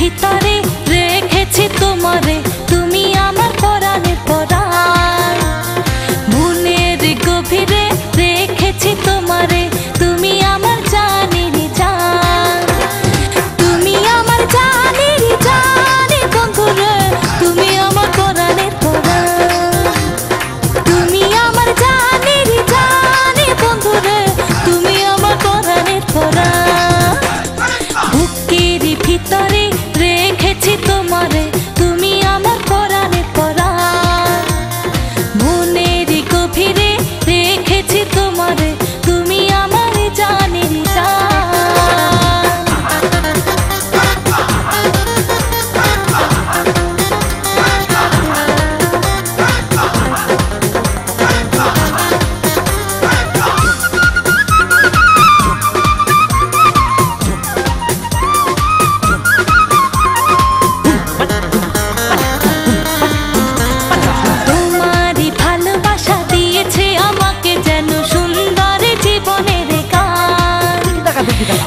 ভিতরে রেখেছি তোমারে, তুমি আমার পরাণের পরাণ। মনের গভীরে রেখেছি তোমারে, তুমি আমার জানের জান। তুমি আমার জানের জানে বন্ধুরে, তুমি আমার পরাণের পরাণ। তুমি আমার জানের জানে বন্ধুরে, তুমি আমার পরাণের পরাণ। বুকের ভিতরে রেখেছি তোমারে, তুমি আমার পরাণের পরাণ। মনের গভীরে রেখেছি তোমারে, তুমি আমার জানের জান।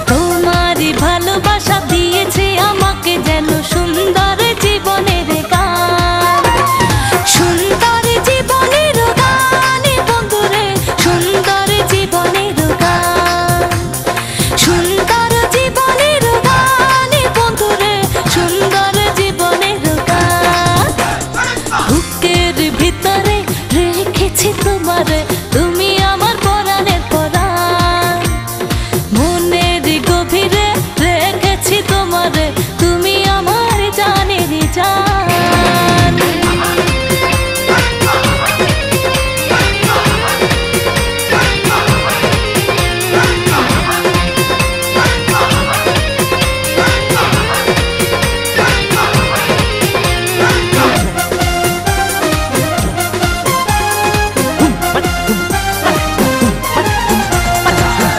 তোমারই ভালোবাসা দিয়েছে আমাকে যেন সুন্দর জীবনের গান। সুন্দর জীবনের গান বন্ধুরে, সুন্দর জীবনের গান। সুন্দর জীবনের গান বন্ধুরে, সুন্দর জীবনের গান। বুকের ভিতরে রেখেছি তোমারে, তুমি আমার পরাণের পরাণ। মনের গভীরে রেখেছি তোমারে, তুমি আমার জানের জান।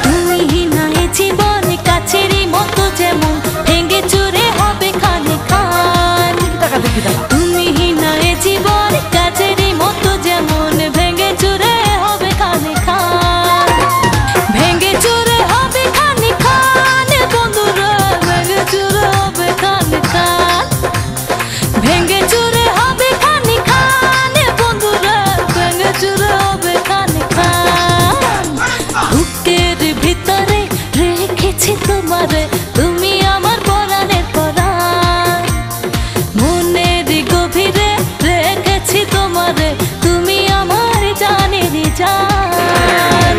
তুমি নয় জীবন কাছেরই মতো যেমন, ভেঙে চুরে হবে খানে খান। ভেঙে চুরে হবে খানে খান বন্ধুরা, ভেঙে চুরে হবে খানে খান। ভেঙে চুরে হবে খানে খান বন্ধুরা, ভেঙে চুরে হবে খানে খান। বুকের ভিতরে রেখেছি তোমারে, তুমি আমার পরাণের পরাণ। মনের গভীরে রেখেছি তোমারে, তুমি আমার জানের জান।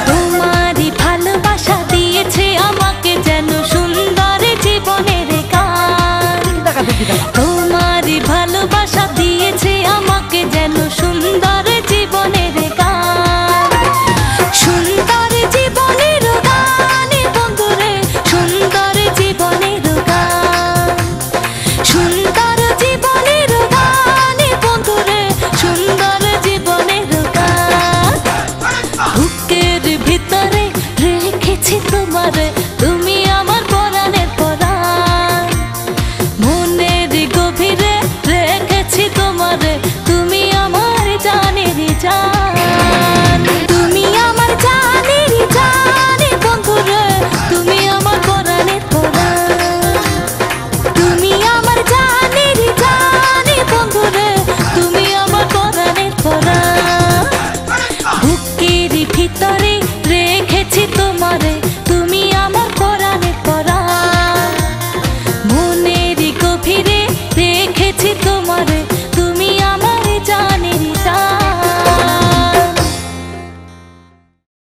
তোমারই ভালোবাসা দিয়েছে আমাকে যেন সুন্দর জীবনের গান। তোমারই ভালোবাসা দিয়েছে আমাকে যেন সুন্দর জীবনের গান। সুন্দর জীবনের গান বন্ধুরে, সুন্দর জীবনের গান। সুন্দর জীবনের গান বন্ধুরে, সুন্দর জীবনের গান। বুকের ভিতরে রেখেছি তোমারে, তুমি আমার পরাণের পরাণ। মনের গভীরে রেখেছি তোমারে, তুমি আমার জানের জান। তুমি আমার জানের জান বন্ধুরে, তুমি আমার পরাণের পরাণ। তুমি আমার জানের জান বন্ধুরে, তুমি আমার পরাণের পরাণ। বুকের ভিতরে রেখেছি তোমারে,